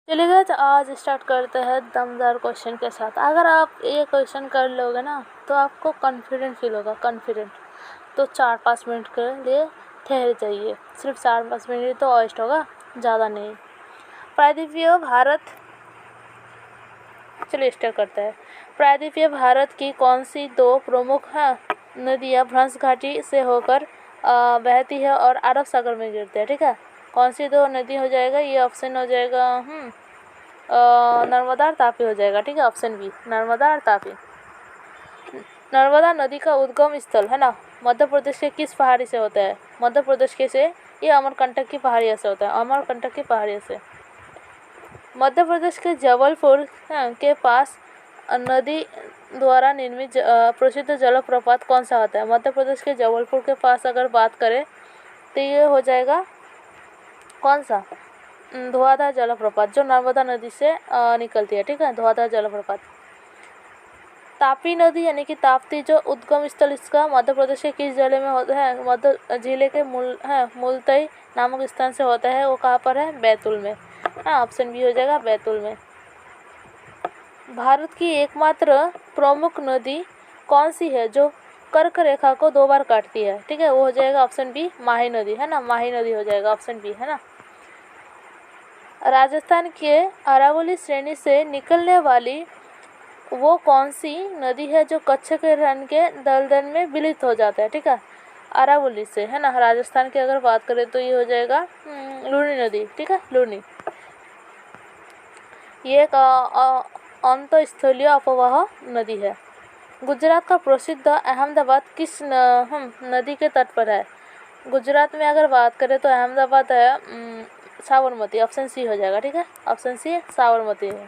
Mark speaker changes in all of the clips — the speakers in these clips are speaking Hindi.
Speaker 1: चलिए गाइस, आज स्टार्ट करते हैं दमदार क्वेश्चन के साथ। अगर आप ये क्वेश्चन कर लोगे ना तो आपको कॉन्फिडेंट फील होगा, कॉन्फिडेंट। तो 4-5 मिनट के लिए ठहर जाइए, सिर्फ 4-5 मिनट ही तो वेस्ट होगा, ज़्यादा नहीं। प्रायद्वीपीय भारत, चलिए स्टार्ट करते हैं। प्रायद्वीपीय भारत की कौन सी दो प्रमुख नदियाँ भ्रंश घाटी से होकर बहती है और अरब सागर में गिरती है? ठीक है, कौन सी दो नदी हो जाएगा? ये ऑप्शन हो जाएगा नर्मदा और तापी हो जाएगा। ठीक है, ऑप्शन बी, नर्मदा और तापी। नर्मदा नदी का उद्गम स्थल है ना, मध्य प्रदेश के किस पहाड़ी से होता है? मध्य प्रदेश के से ये अमरकंटक की पहाड़ियों से होता है, अमरकंटक की पहाड़ियों से। मध्य प्रदेश के जबलपुर के पास नदी द्वारा निर्मित प्रसिद्ध जलप्रपात कौन सा होता है? मध्य प्रदेश के जबलपुर के पास अगर बात करें तो ये हो जाएगा कौन सा? धुआंधार जलप्रपात, जो नर्मदा नदी से निकलती है। ठीक है, धुआंधार जलप्रपात। तापी नदी यानी कि ताप्ती, जो उद्गम स्थल इसका मध्य प्रदेश के किस जिले में होता है? मध्य जिले के मुलतई नामक स्थान से होता है। वो कहाँ पर है? बैतूल में। हाँ, ऑप्शन बी हो जाएगा, बैतूल में। भारत की एकमात्र प्रमुख नदी कौन सी है जो कर्क रेखा को 2 बार काटती है? ठीक है, वो हो जाएगा ऑप्शन बी, माही नदी, है ना, माही नदी हो जाएगा, ऑप्शन बी, है ना। राजस्थान के अरावली श्रेणी से निकलने वाली वो कौन सी नदी है जो कच्छ के रण के दलदल में विलीन हो जाता है? ठीक है, अरावली से, है ना। राजस्थान की अगर बात करें तो ये हो जाएगा लूनी नदी। ठीक है, लूनी। ये एक अंतःस्थलीय अपवाह नदी है। गुजरात का प्रसिद्ध अहमदाबाद किस नदी के तट पर है? गुजरात में अगर बात करें तो अहमदाबाद है साबरमती, ऑप्शन सी हो जाएगा। ठीक है, ऑप्शन सी साबरमती है।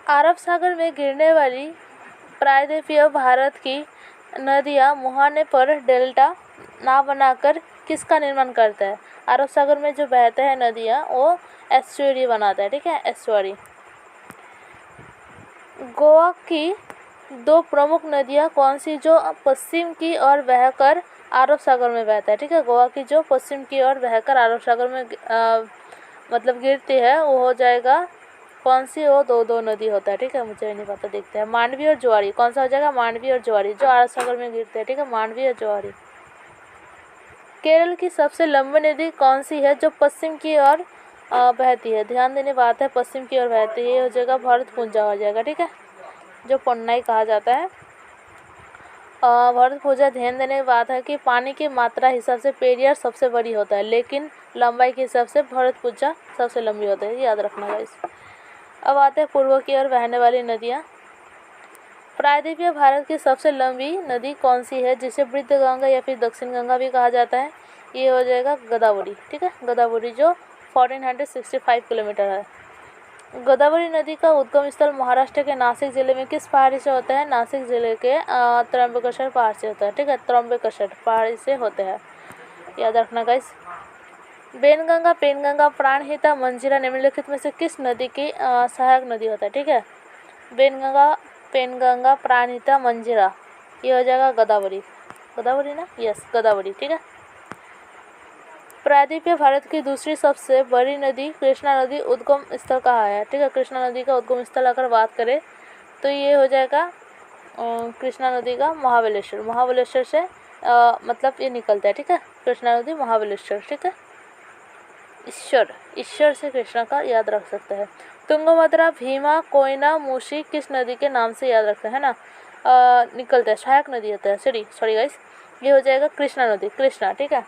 Speaker 1: अरब सागर में गिरने वाली प्रायद्वीपीय भारत की नदियाँ मुहाने पर डेल्टा ना बनाकर किसका निर्माण करता है? अरब सागर में जो बहते हैं नदियाँ वो एस्चुअरी बनाता है। ठीक है, एस्चुअरी। गोवा की 2 प्रमुख नदियाँ कौन सी जो पश्चिम की ओर बहकर अरब सागर में बहता है? ठीक है, गोवा की जो पश्चिम की ओर बहकर अरब सागर में मतलब गिरती है वो हो जाएगा कौन सी? वो दो नदी होता है। ठीक है, मुझे नहीं पता, देखते हैं। मांडवी और ज्वारी, कौन सा हो जाएगा? मांडवी और ज्वारी, जो अरब सागर में गिरते हैं। ठीक है, मांडवी और ज्वारी। केरल की सबसे लंबी नदी कौन सी है जो पश्चिम की ओर बहती है? ध्यान देने बात है, पश्चिम की ओर बहती है, ये हो जाएगा भरतपुंजा हो जाएगा। ठीक है, जो पोन्नाई कहा जाता है, भरतपुंजा। ध्यान देने की बात है कि पानी की मात्रा हिसाब से पेरियार सबसे बड़ी होता है, लेकिन लंबाई के हिसाब से भरतपुंजा सबसे लंबी होता है, याद रखना गाइस। अब आते हैं पूर्व की ओर बहने वाली नदियाँ। प्रायद्वीपीय भारत की सबसे लंबी नदी कौन सी है जिसे वृद्ध गंगा या फिर दक्षिण गंगा भी कहा जाता है? ये हो जाएगा गोदावरी। ठीक है, गोदावरी, जो 1465 किलोमीटर है। गोदावरी नदी का उद्गम स्थल महाराष्ट्र के नासिक जिले में किस पहाड़ी से होता है? नासिक जिले के त्र्यंबकेश्वर पहाड़ से होता है। ठीक है, त्र्यंबकेश्वर पहाड़ी से होते हैं, याद रखना गाइस। बेनगंगा, पेनगंगा, प्राणहिता, मंजीरा निम्नलिखित में से किस नदी की सहायक नदी होता है? ठीक है, बेनगंगा, पेनगंगा, प्राणहिता, मंजीरा, ये हो जाएगा गोदावरी। गोदावरी ना, यस, गोदावरी। ठीक है। प्रायद्वीपीय भारत की दूसरी सबसे बड़ी नदी कृष्णा नदी उद्गम स्थल कहाँ है? ठीक है, कृष्णा नदी का उद्गम स्थल अगर बात करें तो ये हो जाएगा कृष्णा नदी का महाबलेश्वर। महाबलेश्वर से मतलब ये निकलता है। ठीक है, कृष्णा नदी महाबलेश्वर। ठीक है, ईश्वर से कृष्णा का याद रख सकते हैं। तुंगभद्रा, भीमा, कोयना, मूसी किस नदी के नाम से याद रखते हैं ना, निकलता है, सहायक नदी होता है। सॉरी गाइस, ये हो जाएगा कृष्णा नदी, कृष्णा। ठीक है,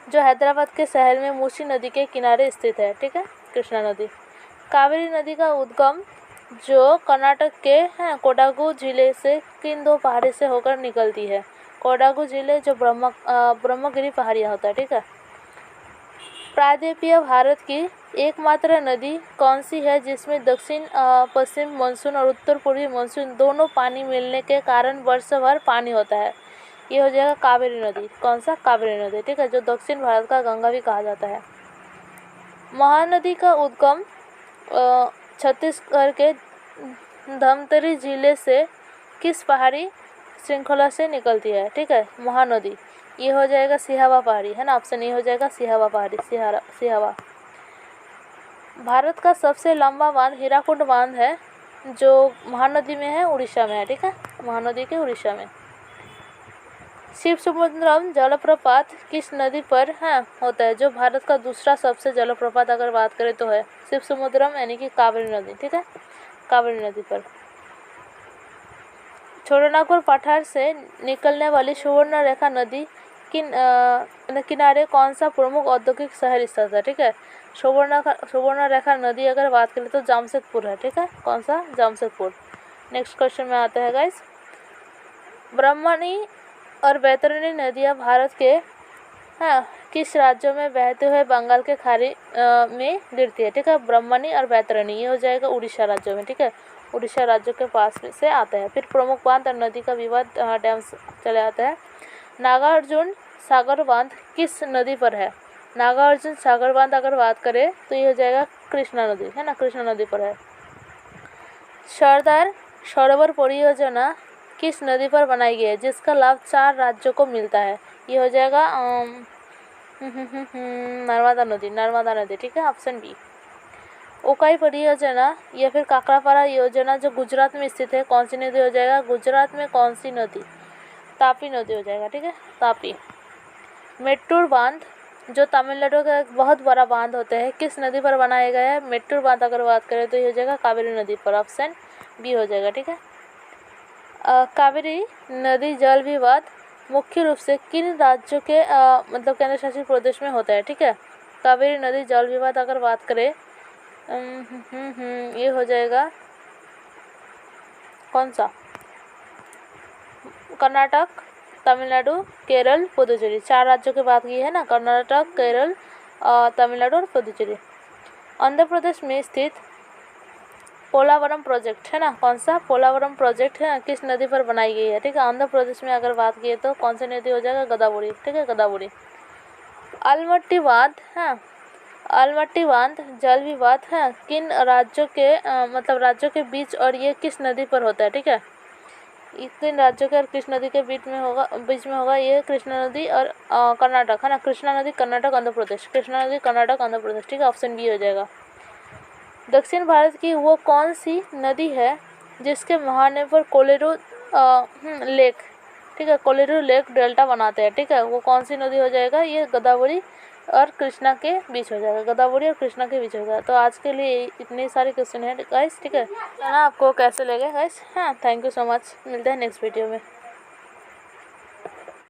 Speaker 1: जो हैदराबाद के शहर में मूसी नदी के किनारे स्थित है। ठीक है, कृष्णा नदी। कावेरी नदी का उद्गम जो कर्नाटक के कोडागु जिले से किन 2 पहाड़ी से होकर निकलती है? कोडागु जिले, जो ब्रह्मगिरी पहाड़ियाँ होता है। ठीक है। प्रायद्वीपीय भारत की एकमात्र नदी कौन सी है जिसमें दक्षिण पश्चिम मानसून और उत्तर पूर्वी मानसून दोनों पानी मिलने के कारण वर्ष भर पानी होता है? ये हो जाएगा कावेरी नदी। कौन सा? कावेरी नदी। ठीक है, जो दक्षिण भारत का गंगा भी कहा जाता है। महानदी का उद्गम छत्तीसगढ़ के धमतरी जिले से किस पहाड़ी श्रृंखला से निकलती है? ठीक है, महानदी, ये हो जाएगा सिहावा पहाड़ी, है ना, ऑप्शन ए हो जाएगा सिहावा पहाड़ी, सिहावा। भारत का सबसे लंबा बांध हीराकुंड बांध है, जो महानदी में है, उड़ीसा में है, ठीक है, महानदी के उड़ीसा में। शिवसमुद्रम जलप्रपात किस नदी पर है होता है, जो भारत का दूसरा सबसे जलप्रपात अगर बात करें तो है शिवसमुद्रम, यानी कि कावेरी नदी, ठीक है, कावेरी नदी पर। छोटानागपुर पठार से निकलने वाली सुवर्ण रेखा नदी किनारे कौन सा प्रमुख औद्योगिक शहर स्थित है, ठीक है। सुवर्ण रेखा नदी अगर बात करें तो जामशेदपुर है, ठीक है, कौन सा, जामशेदपुर। नेक्स्ट क्वेश्चन में आता है गाइस, ब्रह्मणी और बैतरणी नदियाँ भारत के किस राज्यों में बहते हुए बंगाल के खाड़ी में गिरती है, ठीक है। ब्रह्मणी और बैतरणी ये हो जाएगा उड़ीसा राज्यों में, ठीक है, उड़ीसा राज्यों के पास में से आता है। फिर प्रमुख बांध और नदी का विवाद डैम चले आता है। नागार्जुन सागर बांध किस नदी पर है, नागार्जुन सागर बांध अगर बात करें तो ये हो जाएगा कृष्णा नदी, है ना, कृष्णा नदी पर है। सरदार सरोवर परियोजना किस नदी पर बनाई गई है, जिसका लाभ 4 राज्यों को मिलता है, ये हो जाएगा नर्मदा नदी, ठीक है, ऑप्शन बी। ओकाई परियोजना या फिर काकरापारा योजना जो गुजरात में स्थित है, कौन सी नदी हो जाएगा, गुजरात में कौन सी नदी, तापी नदी हो जाएगा, ठीक है, तापी। मेट्टूर बांध जो तमिलनाडु का एक बहुत बड़ा बांध होता है, किस नदी पर बनाया गया है, मेट्टूर बांध अगर बात करें तो ये हो जाएगा कावेरी नदी पर, ऑप्शन बी हो जाएगा, ठीक है। कावेरी नदी जल विवाद मुख्य रूप से किन राज्यों के मतलब केंद्र शासित प्रदेश में होता है, ठीक है। कावेरी नदी जल विवाद अगर बात करें ये हो जाएगा कौन सा, कर्नाटक, तमिलनाडु, केरल, पुदुचेरी, 4 राज्यों की बात की है ना, कर्नाटक, केरल, तमिलनाडु और पुदुचेरी। आंध्र प्रदेश में स्थित पोलावरम प्रोजेक्ट है ना, कौन सा, पोलावरम प्रोजेक्ट है, किस नदी पर बनाई गई है, ठीक है। आंध्र प्रदेश में अगर बात की तो कौन सी नदी हो जाएगा, गोदावरी, ठीक है, गोदावरी। अलमट्टी बांध है, अलमट्टी बांध जल विवाद है किन राज्यों के मतलब राज्यों के बीच, और ये किस नदी पर होता है, ठीक है। किन राज्यों के और किस नदी के बीच में होगा, ये कृष्णा नदी और कर्नाटक, है ना, कृष्णा नदी कर्नाटक आंध्र प्रदेश, कृष्णा नदी कर्नाटक आंध्र प्रदेश, ठीक है, ऑप्शन बी हो जाएगा। दक्षिण भारत की वो कौन सी नदी है जिसके मुहाने पर कोलेरू लेक, ठीक है, कोलेरू लेक डेल्टा बनाते हैं, ठीक है, वो कौन सी नदी हो जाएगा, ये गोदावरी और कृष्णा के बीच हो जाएगा, गोदावरी और कृष्णा के बीच हो जाएगा। तो आज के लिए इतने सारे क्वेश्चन हैं गाइस, ठीक है ना, आपको कैसे लगे गाइस, हाँ, थैंक यू सो मच, मिलते हैं नेक्स्ट वीडियो में।